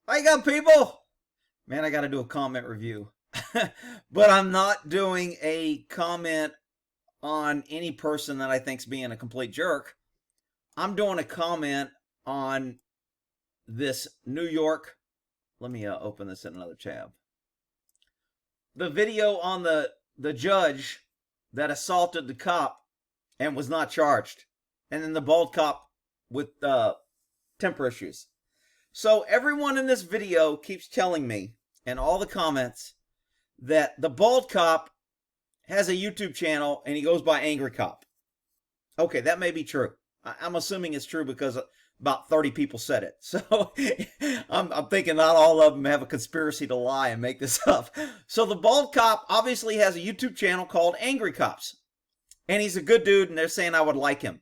How you got, people? Man, I got to do a comment review. But I'm not doing a comment on any person that I think's being a complete jerk. I'm doing a comment on this New York. Let me open this in another tab. The video on the judge that assaulted the cop and was not charged, and then the bald cop with temper issues. So everyone in this video keeps telling me, and all the comments, that the bald cop has a YouTube channel and he goes by Angry Cop. Okay, that may be true. I'm assuming it's true because about 30 people said it. So I'm thinking not all of them have a conspiracy to lie and make this up. So the bald cop obviously has a YouTube channel called Angry Cops. And he's a good dude, and they're saying I would like him.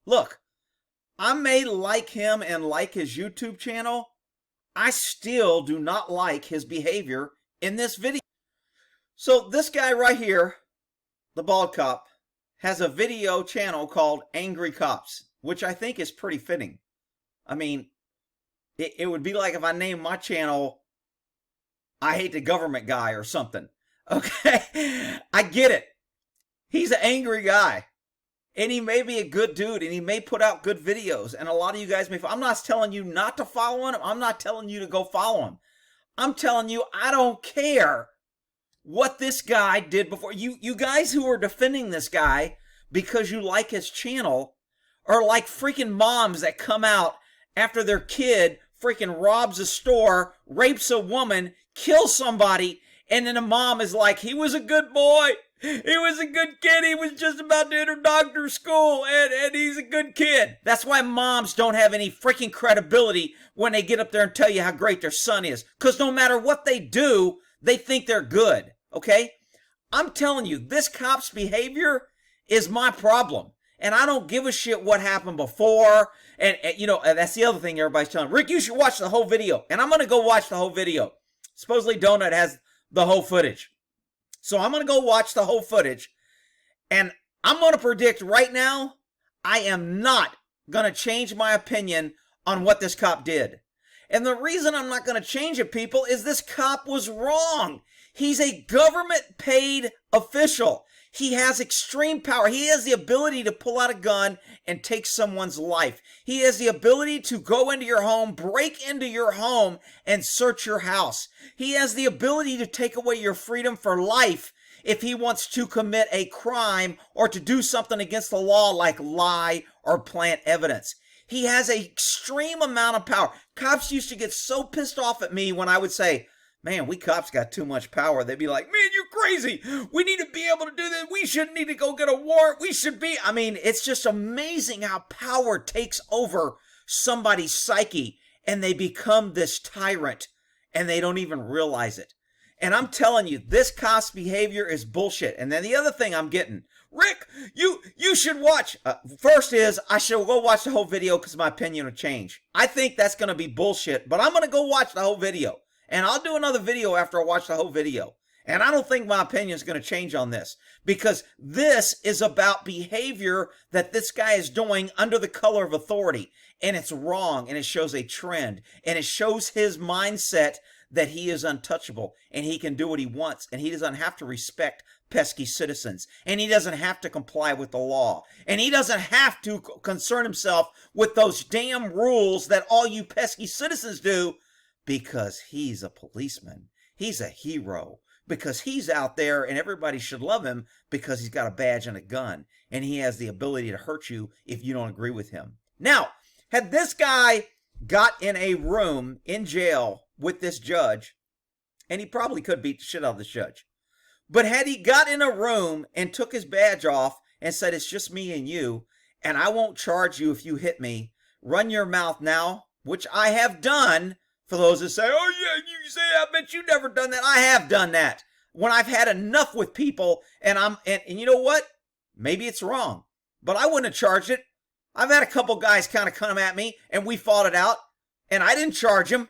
Look, I may like him and like his YouTube channel. I still do not like his behavior in this video. So this guy right here, the bald cop, has a video channel called Angry Cops, which I think is pretty fitting. I mean, it would be like if I named my channel I Hate the Government Guy or something. Okay? I get it. He's an angry guy. And he may be a good dude, and he may put out good videos. And a lot of you guys may. I'm not telling you not to follow him. I'm not telling you to go follow him. I'm telling you, I don't care what this guy did before. You guys who are defending this guy because you like his channel are like freaking moms that come out after their kid freaking robs a store, rapes a woman, kills somebody, and then the mom is like, he was a good boy. He was a good kid. He was just about to enter doctor school, and he's a good kid. That's why moms don't have any freaking credibility when they get up there and tell you how great their son is. Because no matter what they do, they think they're good, okay? I'm telling you, this cop's behavior is my problem. And I don't give a shit what happened before. And you know, that's the other thing everybody's telling. Rick, you should watch the whole video. And I'm going to go watch the whole video. Supposedly Donut has the whole footage. So I'm going to go watch the whole footage, and I'm going to predict right now, I am not going to change my opinion on what this cop did. And the reason I'm not going to change it, people, is this cop was wrong. He's a government-paid official. He has extreme power. He has the ability to pull out a gun and take someone's life. He has the ability to go into your home, break into your home, and search your house. He has the ability to take away your freedom for life if he wants to commit a crime or to do something against the law like lie or plant evidence. He has an extreme amount of power. Cops used to get so pissed off at me when I would say, man, we cops got too much power. They'd be like, man, you're crazy. We need to be able to do this. We shouldn't need to go get a warrant. We should be. I mean, it's just amazing how power takes over somebody's psyche and they become this tyrant and they don't even realize it. And I'm telling you, this cop's behavior is bullshit. And then the other thing I'm getting, Rick, you should watch. First is, I should go watch the whole video because my opinion will change. I think that's going to be bullshit, but I'm going to go watch the whole video. And I'll do another video after I watch the whole video. And I don't think my opinion is going to change on this. Because this is about behavior that this guy is doing under the color of authority. And it's wrong. And it shows a trend. And it shows his mindset that he is untouchable. And he can do what he wants. And he doesn't have to respect pesky citizens. And he doesn't have to comply with the law. And he doesn't have to concern himself with those damn rules that all you pesky citizens do. Because he's a policeman. He's a hero. Because he's out there and everybody should love him because he's got a badge and a gun. And he has the ability to hurt you if you don't agree with him. Now, had this guy got in a room in jail with this judge, and he probably could beat the shit out of this judge. But had he got in a room and took his badge off and said, it's just me and you, and I won't charge you if you hit me, run your mouth now, which I have done. For those that say, oh yeah, you say, I bet you never done that. I have done that. When I've had enough with people and you know what? Maybe it's wrong, but I wouldn't have charged it. I've had a couple guys kind of come at me and we fought it out and I didn't charge them.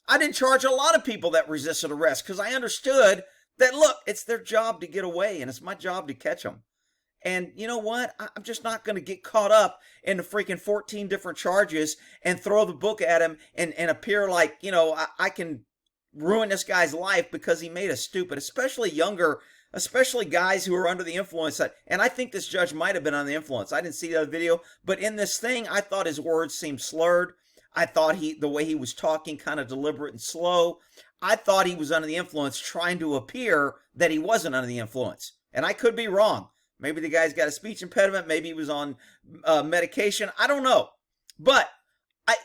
I didn't charge a lot of people that resisted arrest because I understood that, look, it's their job to get away and it's my job to catch them. And you know what? I'm just not going to get caught up in the freaking 14 different charges and throw the book at him and appear like, I can ruin this guy's life because he made us stupid, especially younger, especially guys who are under the influence. And I think this judge might have been on the influence. I didn't see the other video, but in this thing, I thought his words seemed slurred. I thought the way he was talking, kind of deliberate and slow. I thought he was under the influence, trying to appear that he wasn't under the influence. And I could be wrong. Maybe the guy's got a speech impediment. Maybe he was on medication. I don't know. But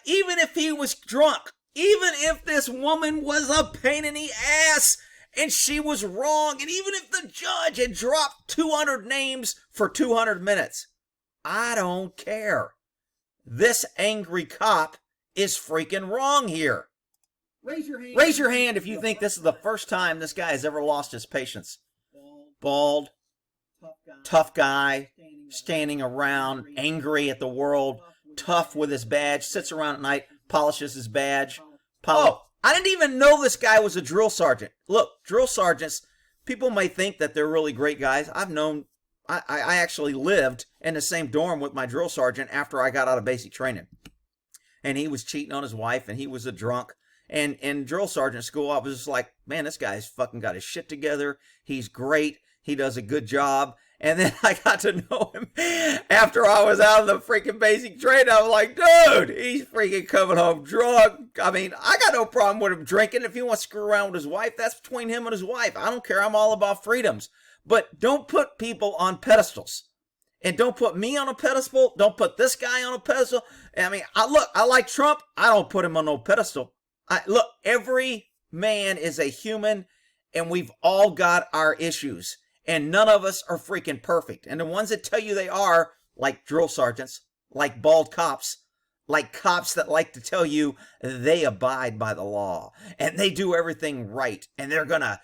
even if he was drunk, even if this woman was a pain in the ass and she was wrong, and even if the judge had dropped 200 names for 200 minutes, I don't care. This angry cop is freaking wrong here. Raise your hand if you think this is the first time this guy has ever lost his patience. Bald, tough guy, standing around, angry at the world, tough with his badge, sits around at night, polishes his badge. Oh, I didn't even know this guy was a drill sergeant. Look, drill sergeants, people may think that they're really great guys. I actually lived in the same dorm with my drill sergeant after I got out of basic training. And he was cheating on his wife, and he was a drunk. And in drill sergeant school, I was just like, man, this guy's fucking got his shit together. He's great. He does a good job. And then I got to know him after I was out of the freaking basic training. I was like, dude, he's freaking coming home drunk. I mean, I got no problem with him drinking. If he wants to screw around with his wife, that's between him and his wife. I don't care. I'm all about freedoms. But don't put people on pedestals. And don't put me on a pedestal. Don't put this guy on a pedestal. I mean, I like Trump. I don't put him on no pedestal. Look, every man is a human, and we've all got our issues. And none of us are freaking perfect. And the ones that tell you they are, like drill sergeants, like bald cops, like cops that like to tell you they abide by the law and they do everything right, and they're gonna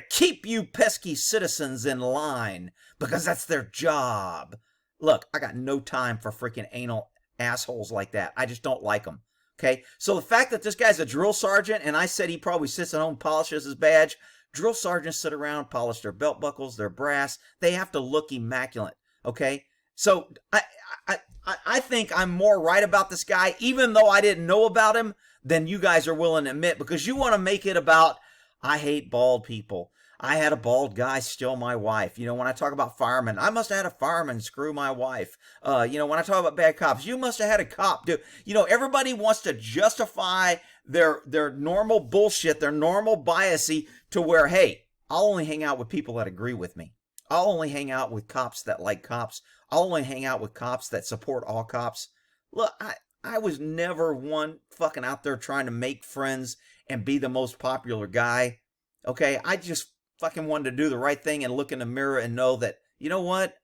keep you pesky citizens in line because that's their job. Look, I got no time for freaking anal assholes like that. I just don't like them. Okay, so the fact that this guy's a drill sergeant, and I said he probably sits at home and polishes his badge. Drill sergeants sit around, polish their belt buckles, their brass. They have to look immaculate. Okay, so I think I'm more right about this guy, even though I didn't know about him, than you guys are willing to admit, because you want to make it about, I hate bald people. I had a bald guy steal my wife. You know, when I talk about firemen, I must have had a fireman screw my wife. You know, when I talk about bad cops, you must have had a cop do. You know, everybody wants to justify their normal bullshit, their normal biasy to where, hey, I'll only hang out with people that agree with me. I'll only hang out with cops that like cops. I'll only hang out with cops that support all cops. Look, I was never one fucking out there trying to make friends and be the most popular guy. Okay, I just fucking wanted to do the right thing and look in the mirror and know that, you know what?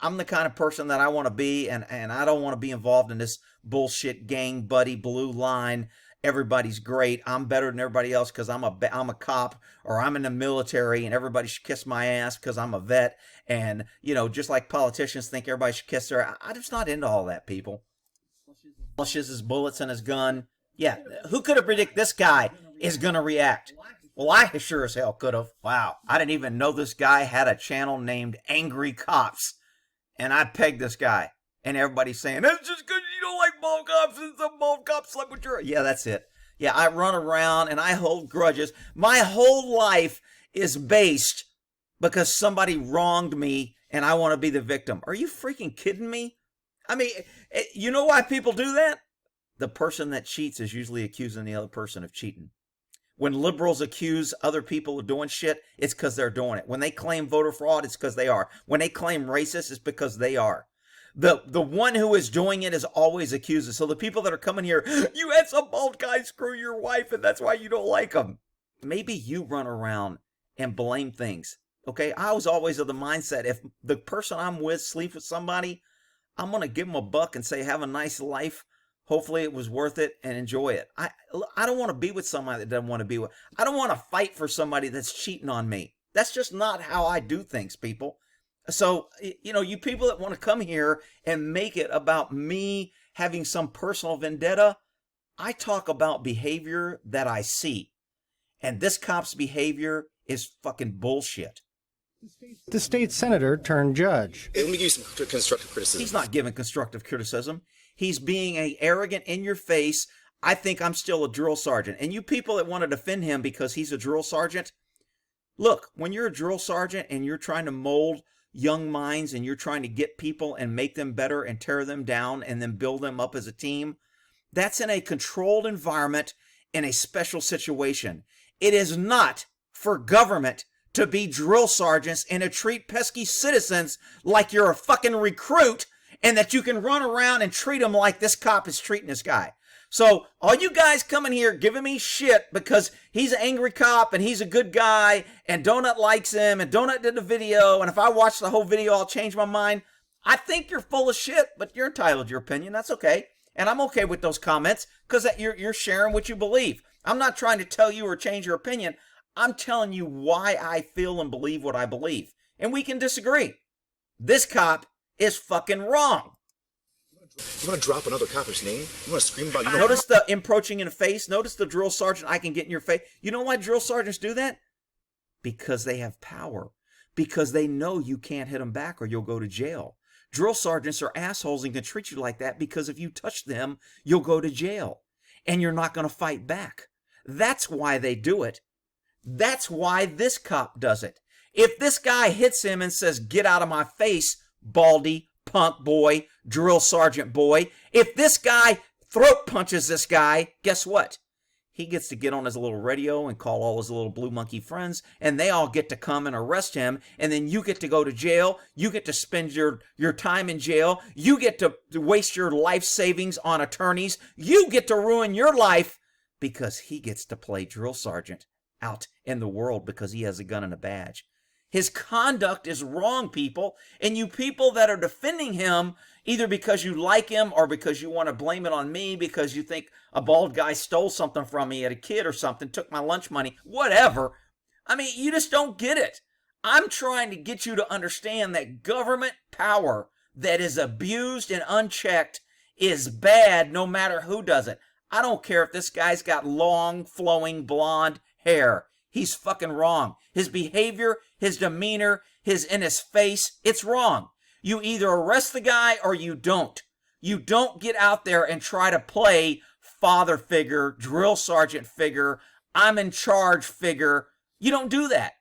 I'm the kind of person that I want to be, and I don't want to be involved in this bullshit gang buddy blue line. Everybody's great. I'm better than everybody else because I'm a cop, or I'm in the military and everybody should kiss my ass because I'm a vet. And, you know, just like politicians think everybody should kiss their, I'm just not into all that, people. Flushes his bullets and his gun. Yeah, who could have predicted this guy is going to react? Well, I sure as hell could have. Wow, I didn't even know this guy had a channel named Angry Cops. And I pegged this guy. And everybody's saying, that's just because you don't like bald cops and some bald cops slept with your... Yeah, that's it. Yeah, I run around and I hold grudges. My whole life is based because somebody wronged me and I want to be the victim. Are you freaking kidding me? I mean, you know why people do that? The person that cheats is usually accusing the other person of cheating. When liberals accuse other people of doing shit, it's because they're doing it. When they claim voter fraud, it's because they are. When they claim racist, it's because they are. The one who is doing it is always accused. So the people that are coming here, you had some bald guy screw your wife and that's why you don't like him. Maybe you run around and blame things. Okay, I was always of the mindset, if the person I'm with sleeps with somebody, I'm going to give them a buck and say, have a nice life. Hopefully it was worth it and enjoy it. I don't want to be with somebody that doesn't want to be with. I don't want to fight for somebody that's cheating on me. That's just not how I do things, people. So, you know, you people that want to come here and make it about me having some personal vendetta, I talk about behavior that I see. And this cop's behavior is fucking bullshit. The state senator turned judge. Let me give you some constructive criticism. He's not giving constructive criticism. He's being a arrogant, in your face, I think I'm still a drill sergeant. And you people that want to defend him because he's a drill sergeant, look, when you're a drill sergeant and you're trying to mold young minds and you're trying to get people and make them better and tear them down and then build them up as a team, that's in a controlled environment in a special situation. It is not for government to be drill sergeants and to treat pesky citizens like you're a fucking recruit and that you can run around and treat them like this cop is treating this guy. So all you guys coming here giving me shit because he's an angry cop and he's a good guy and Donut likes him and Donut did the video and if I watch the whole video I'll change my mind. I think you're full of shit, but you're entitled to your opinion. That's okay. And I'm okay with those comments because you're sharing what you believe. I'm not trying to tell you or change your opinion. I'm telling you why I feel and believe what I believe. And we can disagree. This cop is fucking wrong. You want to drop another cop's name? You want to scream about... Notice the approaching in the face. Notice the drill sergeant I can get in your face. You know why drill sergeants do that? Because they have power. Because they know you can't hit them back or you'll go to jail. Drill sergeants are assholes and can treat you like that because if you touch them, you'll go to jail. And you're not going to fight back. That's why they do it. That's why this cop does it. If this guy hits him and says, "Get out of my face, baldy, punk boy, drill sergeant boy," if this guy throat punches this guy, guess what? He gets to get on his little radio and call all his little blue monkey friends, and they all get to come and arrest him, and then you get to go to jail. You get to spend your time in jail. You get to waste your life savings on attorneys. You get to ruin your life because he gets to play drill sergeant out in the world because he has a gun and a badge. His conduct is wrong, people. And you people that are defending him, either because you like him or because you want to blame it on me because you think a bald guy stole something from me as a kid or something, took my lunch money, whatever. I mean, you just don't get it. I'm trying to get you to understand that government power that is abused and unchecked is bad no matter who does it. I don't care if this guy's got long, flowing, blonde hair. He's fucking wrong. His behavior, his demeanor, in his face, it's wrong. You either arrest the guy or you don't. You don't get out there and try to play father figure, drill sergeant figure, I'm in charge figure. You don't do that.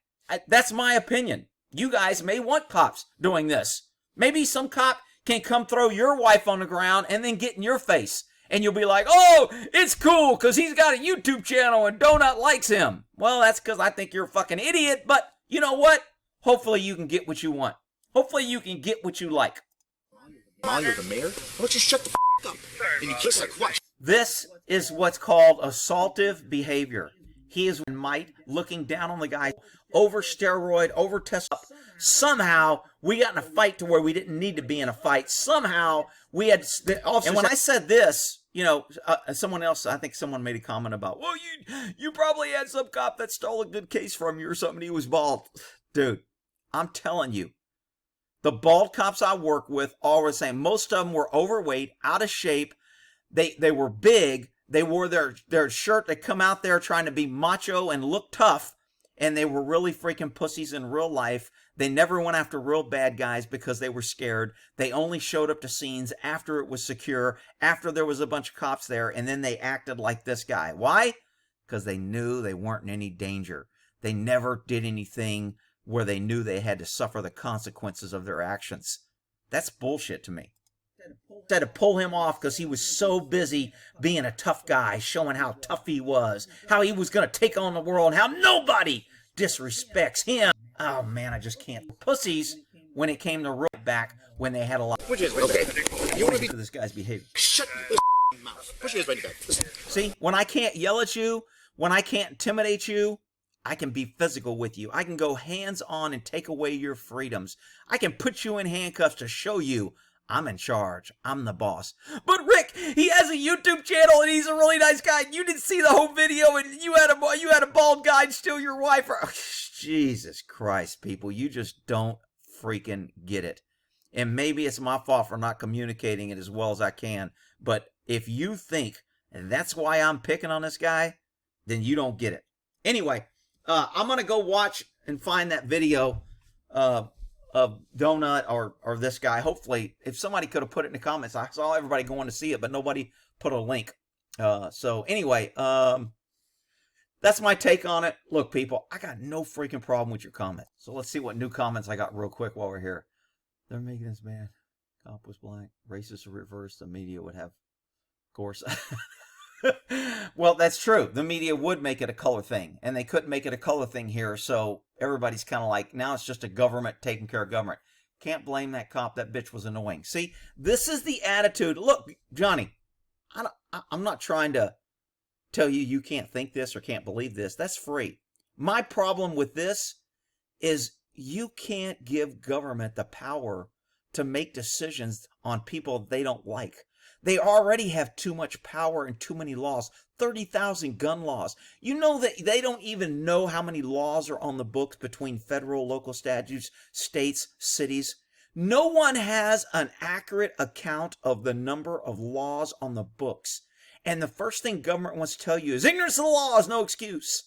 That's my opinion. You guys may want cops doing this. Maybe some cop can come throw your wife on the ground and then get in your face. And you'll be like, "Oh, it's cool because he's got a YouTube channel and Donut likes him." Well, that's because I think you're a fucking idiot. But you know what? Hopefully you can get what you want. Hopefully you can get what you like. While you're the mayor, why don't you shut the up? And you kiss like what? This is what's called assaultive behavior. He is in might, looking down on the guy, over steroid, over test. Somehow we got in a fight to where we didn't need to be in a fight. Somehow we had. And when I said this, you know, someone else, I think someone made a comment about, "Well, you probably had some cop that stole a good case from you or something. He was bald." Dude, I'm telling you, the bald cops I work with all were the same. Most of them were overweight, out of shape. They were big. They wore their shirt. They come out there trying to be macho and look tough. And they were really freaking pussies in real life. They never went after real bad guys because they were scared. They only showed up to scenes after it was secure, after there was a bunch of cops there, and then they acted like this guy. Why? Because they knew they weren't in any danger. They never did anything where they knew they had to suffer the consequences of their actions. That's bullshit to me. Had to pull him off because he was so busy being a tough guy, showing how tough he was, how he was going to take on the world, how nobody disrespects him. Oh man, I just can't. Pussies when it came to right back when they had a lot. Which is okay. You want to be this guy's behavior. Shut your mouth. Push your right back. Listen. See, when I can't yell at you, when I can't intimidate you, I can be physical with you. I can go hands-on and take away your freedoms. I can put you in handcuffs to show you I'm in charge. I'm the boss. But Rick, he has a YouTube channel and he's a really nice guy. You didn't see the whole video and you had a bald guy steal your wife. Jesus Christ, people. You just don't freaking get it. And maybe it's my fault for not communicating it as well as I can. But if you think that's why I'm picking on this guy, then you don't get it. Anyway, I'm going to go watch and find that video of Donut or this guy. Hopefully, if somebody could have put it in the comments, I saw everybody going to see it, but nobody put a link. So anyway, that's my take on it. Look, people, I got no freaking problem with your comment. So let's see what new comments I got real quick while we're here. They're making this bad. Cop was black. Racist or reverse. The media would have, of course. Well, that's true. The media would make it a color thing, and they couldn't make it a color thing here. So everybody's kind of like, now it's just a government taking care of government. Can't blame that cop. That bitch was annoying. See, this is the attitude. Look, Johnny, I'm not trying to tell you you can't think this or can't believe this. That's free. My problem with this is you can't give government the power to make decisions on people they don't like. They already have too much power and too many laws. 30,000 gun laws. You know that they don't even know how many laws are on the books between federal, local statutes, states, cities. No one has an accurate account of the number of laws on the books. And the first thing government wants to tell you is ignorance of the law is no excuse.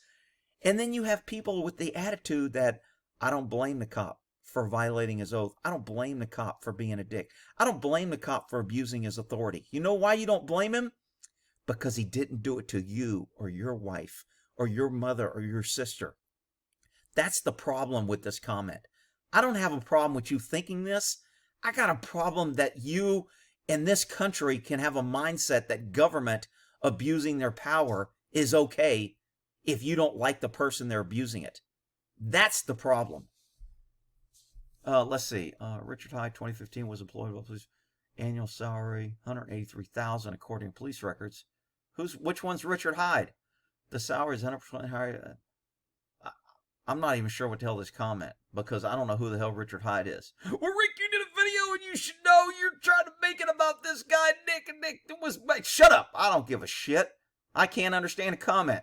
And then you have people with the attitude that I don't blame the cop for violating his oath. I don't blame the cop for being a dick. I don't blame the cop for abusing his authority. You know why you don't blame him? Because he didn't do it to you or your wife or your mother or your sister. That's the problem with this comment. I don't have a problem with you thinking this. I got a problem that you in this country can have a mindset that government abusing their power is okay if you don't like the person they're abusing it. That's the problem. Let's see. Richard Hyde, 2015, was employed by police. Annual salary, $183,000 according to police records. Which one's Richard Hyde? The salary is 100% higher. I'm not even sure what the hell this comment, because I don't know who the hell Richard Hyde is. Well, Rick, you did a video and you should know you're trying to make it about this guy, Nick, and Nick was... Shut up. I don't give a shit. I can't understand a comment.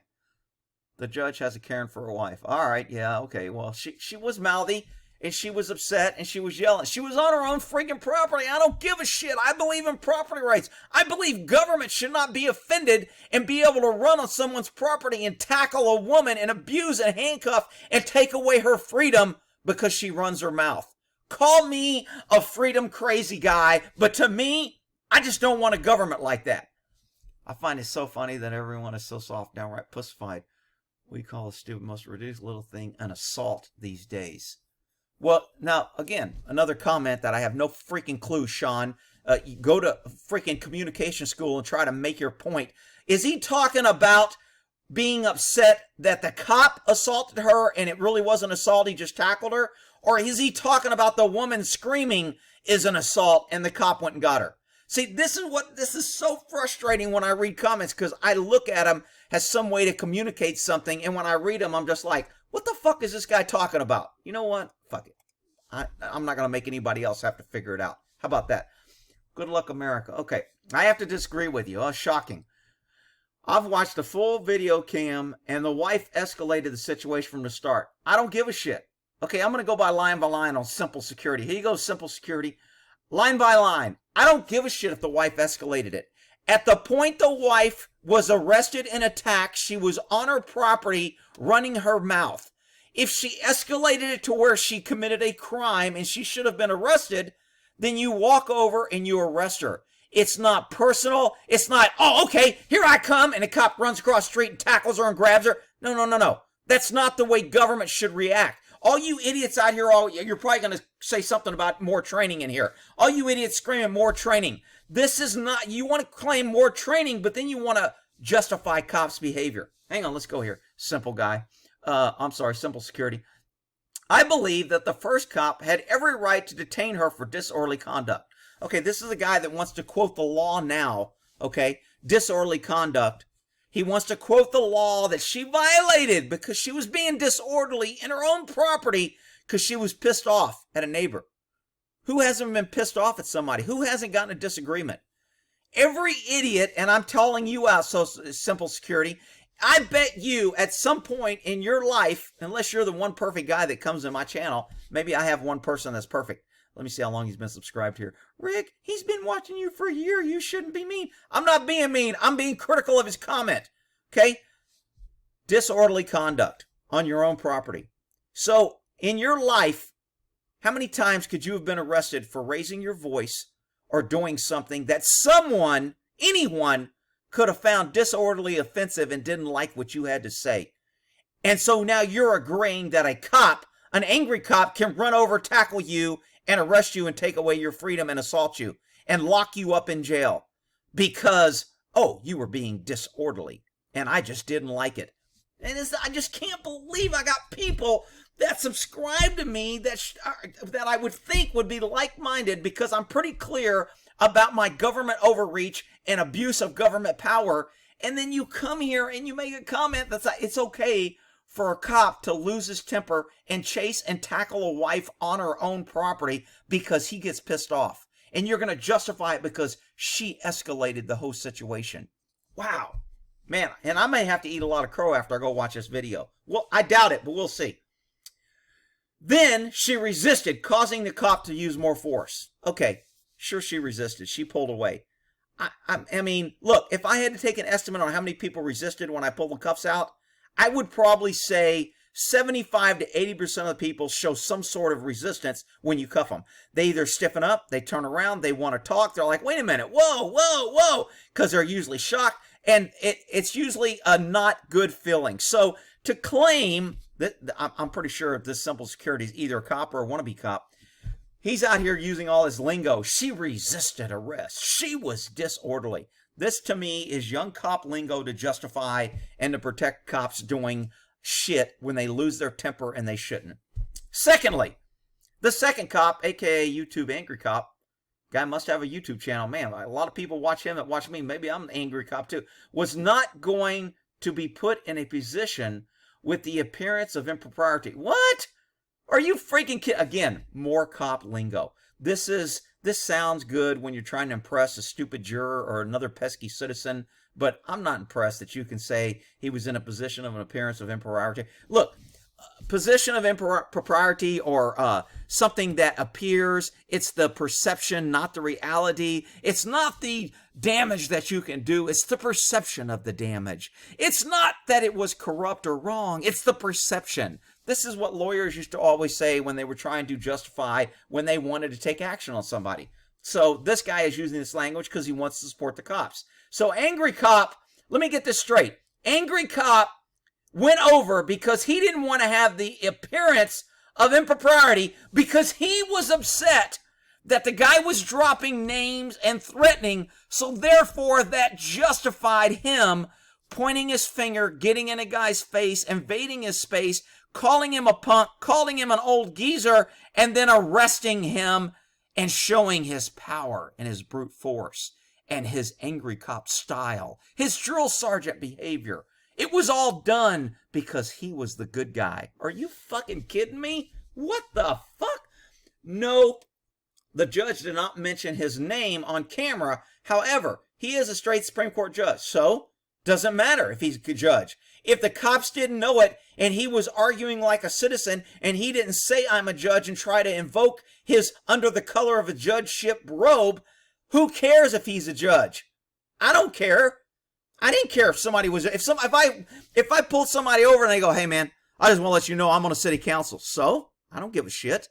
The judge has a Karen for a wife. All right, yeah, okay. Well, she was mouthy, and she was upset, and she was yelling. She was on her own freaking property. I don't give a shit. I believe in property rights. I believe government should not be offended and be able to run on someone's property and tackle a woman and abuse and handcuff and take away her freedom because she runs her mouth. Call me a freedom crazy guy, but to me, I just don't want a government like that. I find it so funny that everyone is so soft, downright pussified. We call a stupid, most ridiculous little thing an assault these days. Well, now, again, another comment that I have no freaking clue, Sean. You go to freaking communication school and try to make your point. Is he talking about being upset that the cop assaulted her and it really wasn't assault, he just tackled her? Or is he talking about the woman screaming is an assault and the cop went and got her? See, this is so frustrating when I read comments, because I look at them as some way to communicate something, and when I read them, I'm just like, what the fuck is this guy talking about? You know what? Fuck it. I'm not going to make anybody else have to figure it out. How about that? Good luck, America. Okay, I have to disagree with you. Oh, shocking. I've watched the full video cam, and the wife escalated the situation from the start. I don't give a shit. Okay, I'm going to go by line on simple security. Here you go, simple security. Line by line. I don't give a shit if the wife escalated it. At the point the wife was arrested and attacked, she was on her property running her mouth. If she escalated it to where she committed a crime and she should have been arrested, then you walk over and you arrest her. It's not personal. It's not, oh, okay, here I come, and a cop runs across the street and tackles her and grabs her. No. That's not the way government should react. All you idiots out here, you're probably going to say something about more training in here. All you idiots screaming more training. This is not, you want to claim more training, but then you want to justify cops' behavior. Hang on, let's go here. Simple guy. Simple security. I believe that the first cop had every right to detain her for disorderly conduct. Okay, this is a guy that wants to quote the law now. Okay, disorderly conduct. He wants to quote the law that she violated because she was being disorderly in her own property because she was pissed off at a neighbor. Who hasn't been pissed off at somebody? Who hasn't gotten a disagreement? Every idiot, and I'm calling you out, so simple security, I bet you at some point in your life, unless you're the one perfect guy that comes in my channel, maybe I have one person that's perfect. Let me see how long he's been subscribed here. Rick, he's been watching you for a year. You shouldn't be mean. I'm not being mean. I'm being critical of his comment. Okay? Disorderly conduct on your own property. So, in your life, How many times could you have been arrested for raising your voice or doing something that someone, anyone, could have found disorderly, offensive, and didn't like what you had to say? And so now you're agreeing that a cop, an angry cop, can run over, tackle you, and arrest you and take away your freedom and assault you and lock you up in jail because, oh, you were being disorderly and I just didn't like it. And I just can't believe I got people that subscribe to me that I would think would be like-minded, because I'm pretty clear about my government overreach and abuse of government power. And then you come here and you make a comment that's like, it's okay for a cop to lose his temper and chase and tackle a wife on her own property because he gets pissed off. And you're going to justify it because she escalated the whole situation. Wow. Man, and I may have to eat a lot of crow after I go watch this video. Well, I doubt it, but we'll see. Then she resisted, causing the cop to use more force. Okay, sure, she resisted. She pulled away. I mean, look, if I had to take an estimate on how many people resisted when I pulled the cuffs out, I would probably say 75 to 80% of the people show some sort of resistance when you cuff them. They either stiffen up, they turn around, they want to talk. They're like, wait a minute, whoa, whoa, whoa, because they're usually shocked. And it's usually a not good feeling. So to claim that, I'm pretty sure this simple security is either a cop or a wannabe cop. He's out here using all his lingo. She resisted arrest. She was disorderly. This, to me, is young cop lingo to justify and to protect cops doing shit when they lose their temper and they shouldn't. Secondly, the second cop, a.k.a. YouTube angry cop, guy must have a YouTube channel. Man, a lot of people watch him that watch me. Maybe I'm an angry cop too. Was not going to be put in a position with the appearance of impropriety. What? Are you freaking kidding? Again, more cop lingo. This sounds good when you're trying to impress a stupid juror or another pesky citizen, but I'm not impressed that you can say he was in a position of an appearance of impropriety. Look, position of impropriety or something that appears, it's the perception, not the reality. It's not the damage that you can do, it's the perception of the damage. It's not that it was corrupt or wrong, it's the perception. This is what lawyers used to always say when they were trying to justify when they wanted to take action on somebody. So this guy is using this language because he wants to support the cops. So angry cop, let me get this straight. Angry cop went over because he didn't want to have the appearance of impropriety because he was upset that the guy was dropping names and threatening. So therefore that justified him pointing his finger, getting in a guy's face, invading his space, calling him a punk, calling him an old geezer, and then arresting him and showing his power and his brute force and his angry cop style, his drill sergeant behavior. It was all done because he was the good guy. Are you fucking kidding me? What the fuck? No, the judge did not mention his name on camera. However, he is a straight Supreme Court judge, so doesn't matter if he's a judge. If the cops didn't know it and he was arguing like a citizen and he didn't say I'm a judge and try to invoke his under the color of a judgeship robe, who cares if he's a judge? I don't care. I didn't care if somebody was, if I pulled somebody over and they go, hey man, I just want to let you know I'm on a city council. So I don't give a shit.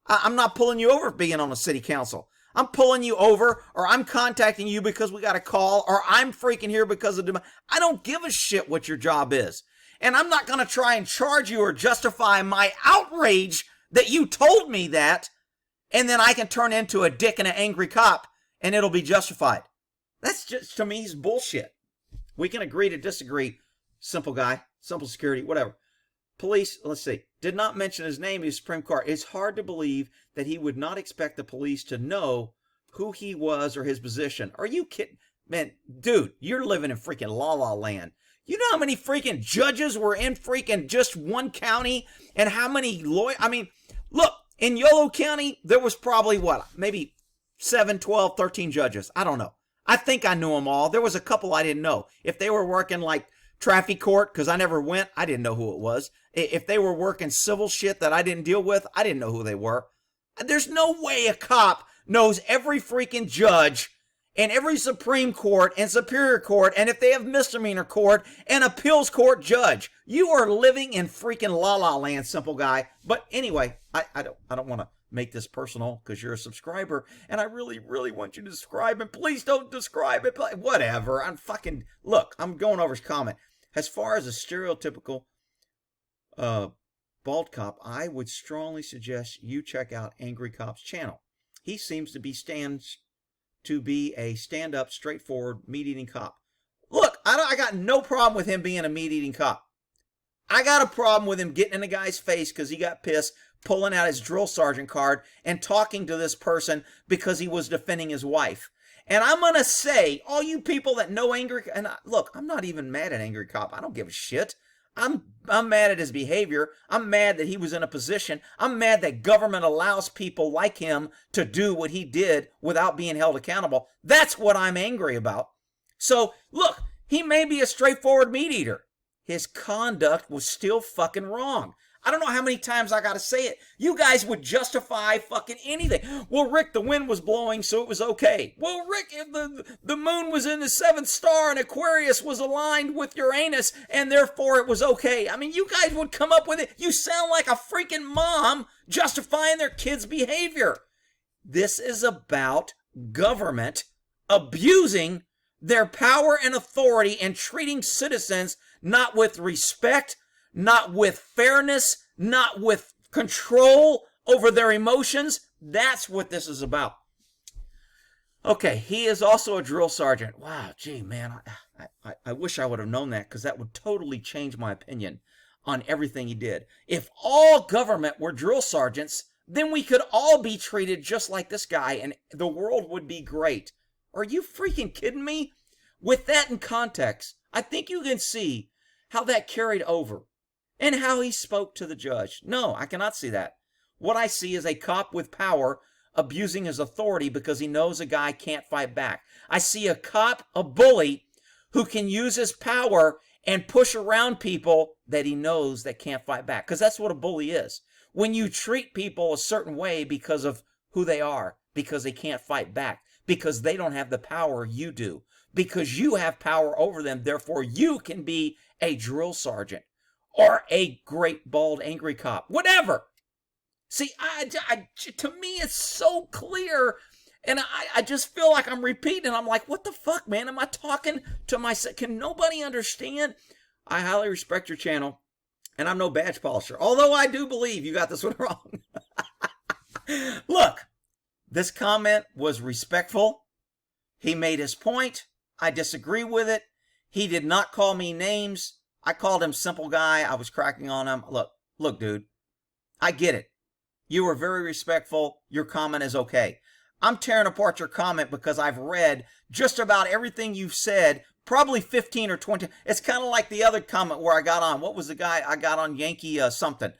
I'm not pulling you over for being on a city council. I'm pulling you over, or I'm contacting you because we got a call, or I'm freaking here because of I don't give a shit what your job is. And I'm not going to try and charge you or justify my outrage that you told me that, and then I can turn into a dick and an angry cop, and it'll be justified. That's just, to me, is bullshit. We can agree to disagree. Simple guy, simple security, whatever. Police, let's see, did not mention his name in the Supreme Court. It's hard to believe that he would not expect the police to know who he was or his position. Are you kidding? Man, dude, you're living in freaking la-la land. You know how many freaking judges were in freaking just one county? And how many lawyers? I mean, look, in Yolo County, there was probably, what, maybe 7, 12, 13 judges. I don't know. I think I knew them all. There was a couple I didn't know. If they were working like traffic court, because I never went, I didn't know who it was. If they were working civil shit that I didn't deal with, I didn't know who they were. There's no way a cop knows every freaking judge and every Supreme Court and Superior Court, and if they have misdemeanor court and appeals court judge. You are living in freaking la-la land, simple guy. But anyway, I don't want to make this personal because you're a subscriber, and I really, really want you to subscribe, and please don't describe it. Whatever. Look, I'm going over his comment. As far as a stereotypical bald cop, I would strongly suggest you check out Angry Cop's channel. He seems to be a stand-up, straightforward, meat-eating cop. Look, I got no problem with him being a meat-eating cop. I got a problem with him getting in a guy's face because he got pissed, pulling out his drill sergeant card and talking to this person because he was defending his wife. And I'm going to say, all you people that know Angry... And look, I'm not even mad at Angry Cop. I don't give a shit. I'm mad at his behavior. I'm mad that he was in a position. I'm mad that government allows people like him to do what he did without being held accountable. That's what I'm angry about. So, look, he may be a straightforward meat eater. His conduct was still fucking wrong. I don't know how many times I gotta say it. You guys would justify fucking anything. Well, Rick, the wind was blowing, so it was okay. Well, Rick, the moon was in the 7th star and Aquarius was aligned with Uranus, and therefore it was okay. I mean, you guys would come up with it. You sound like a freaking mom justifying their kids' behavior. This is about government abusing their power and authority and treating citizens not with respect, not with fairness, not with control over their emotions. That's what this is about. Okay, he is also a drill sergeant. Wow, gee, man, I wish I would have known that because that would totally change my opinion on everything he did. If all government were drill sergeants, then we could all be treated just like this guy and the world would be great. Are you freaking kidding me? With that in context, I think you can see how that carried over and how he spoke to the judge. No, I cannot see that. What I see is a cop with power abusing his authority because he knows a guy can't fight back. I see a cop, a bully, who can use his power and push around people that he knows that can't fight back. Because that's what a bully is. When you treat people a certain way because of who they are, because they can't fight back, because they don't have the power you do, because you have power over them, therefore you can be a drill sergeant or a great bald angry cop, whatever. See, to me, it's so clear, and I just feel like I'm repeating. I'm like, what the fuck, man? Am I talking to myself? Can nobody understand? I highly respect your channel, and I'm no badge polisher, although I do believe you got this one wrong. Look, this comment was respectful. He made his point. I disagree with it. He did not call me names. I called him simple guy. I was cracking on him. Look, dude, I get it. You were very respectful. Your comment is okay. I'm tearing apart your comment because I've read just about everything you've said, probably 15 or 20. It's kind of like the other comment where I got on. What was the guy I got on? Yankee something.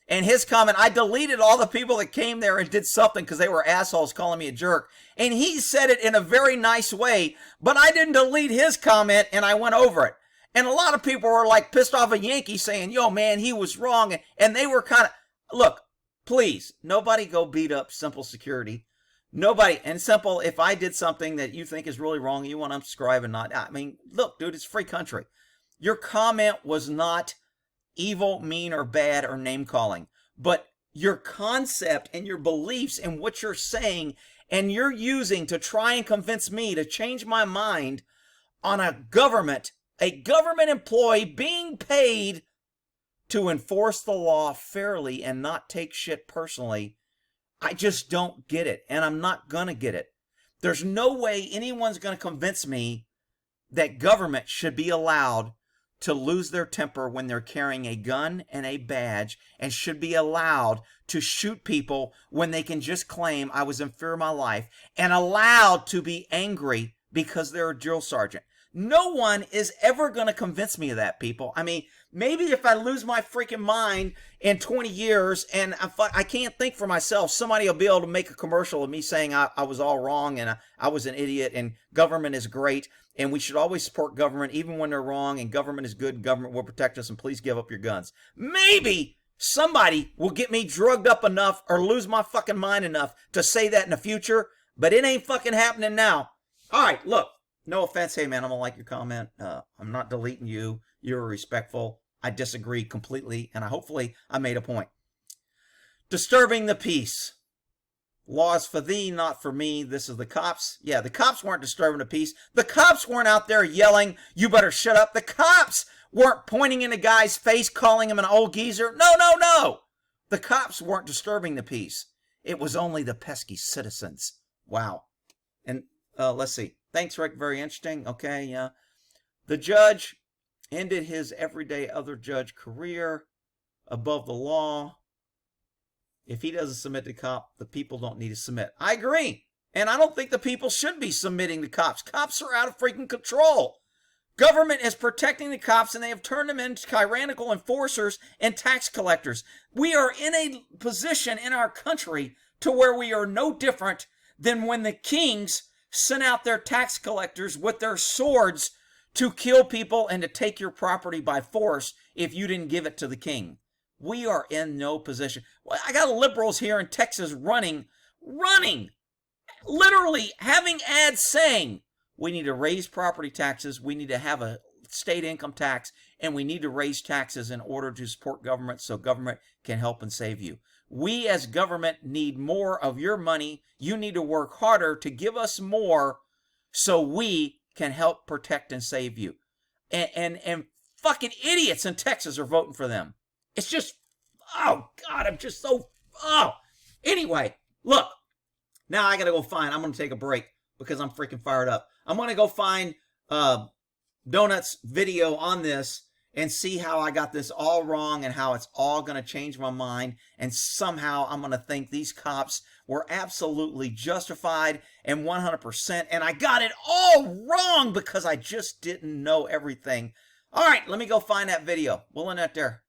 And his comment, I deleted all the people that came there and did something because they were assholes calling me a jerk. And he said it in a very nice way, but I didn't delete his comment and I went over it. And a lot of people were like pissed off at Yankee saying, yo, man, he was wrong. And they were kind of, look, please, nobody go beat up Simple Security. Nobody. And Simple, if I did something that you think is really wrong, you want to unsubscribe and not, I mean, look, dude, it's a free country. Your comment was not evil, mean, or bad, or name calling, but your concept and your beliefs and what you're saying and you're using to try and convince me to change my mind on a government employee being paid to enforce the law fairly and not take shit personally. I just don't get it, and I'm not gonna get it. There's no way anyone's gonna convince me that government should be allowed to lose their temper when they're carrying a gun and a badge, and should be allowed to shoot people when they can just claim I was in fear of my life, and allowed to be angry because they're a drill sergeant. No one is ever going to convince me of that, people. I mean, maybe if I lose my freaking mind in 20 years and I can't think for myself, somebody will be able to make a commercial of me saying I was all wrong and I was an idiot and government is great and we should always support government even when they're wrong and government is good and government will protect us and please give up your guns. Maybe somebody will get me drugged up enough or lose my fucking mind enough to say that in the future, but it ain't fucking happening now. All right, look, no offense. Hey, man, I don't like your comment. I'm not deleting you. You're respectful. I disagree completely, and hopefully I made a point. Disturbing the peace. Laws for thee, not for me. This is the cops. Yeah, the cops weren't disturbing the peace. The cops weren't out there yelling, you better shut up. The cops weren't pointing in a guy's face, calling him an old geezer. No, no, no. The cops weren't disturbing the peace. It was only the pesky citizens. Wow. And let's see. Thanks, Rick. Very interesting. Okay, yeah. The judge ended his everyday other judge career above the law. If he doesn't submit to cop, the people don't need to submit. I agree. And I don't think the people should be submitting to cops. Cops are out of freaking control. Government is protecting the cops, and they have turned them into tyrannical enforcers and tax collectors. We are in a position in our country to where we are no different than when the kings sent out their tax collectors with their swords to kill people and to take your property by force if you didn't give it to the king. We are in no position. Well, I got liberals here in Texas running, literally having ads saying, we need to raise property taxes, we need to have a state income tax, and we need to raise taxes in order to support government so government can help and save you. We as government need more of your money. You need to work harder to give us more so we can help protect and save you. And fucking idiots in Texas are voting for them. It's just, oh God, I'm just so, oh. Anyway, look, now I gotta go find, I'm gonna take a break because I'm freaking fired up. I'm gonna go find Donut's video on this and see how I got this all wrong and how it's all gonna change my mind. And somehow I'm gonna think these cops were absolutely justified and 100%. And I got it all wrong because I just didn't know everything. All right, let me go find that video. We'll end it there.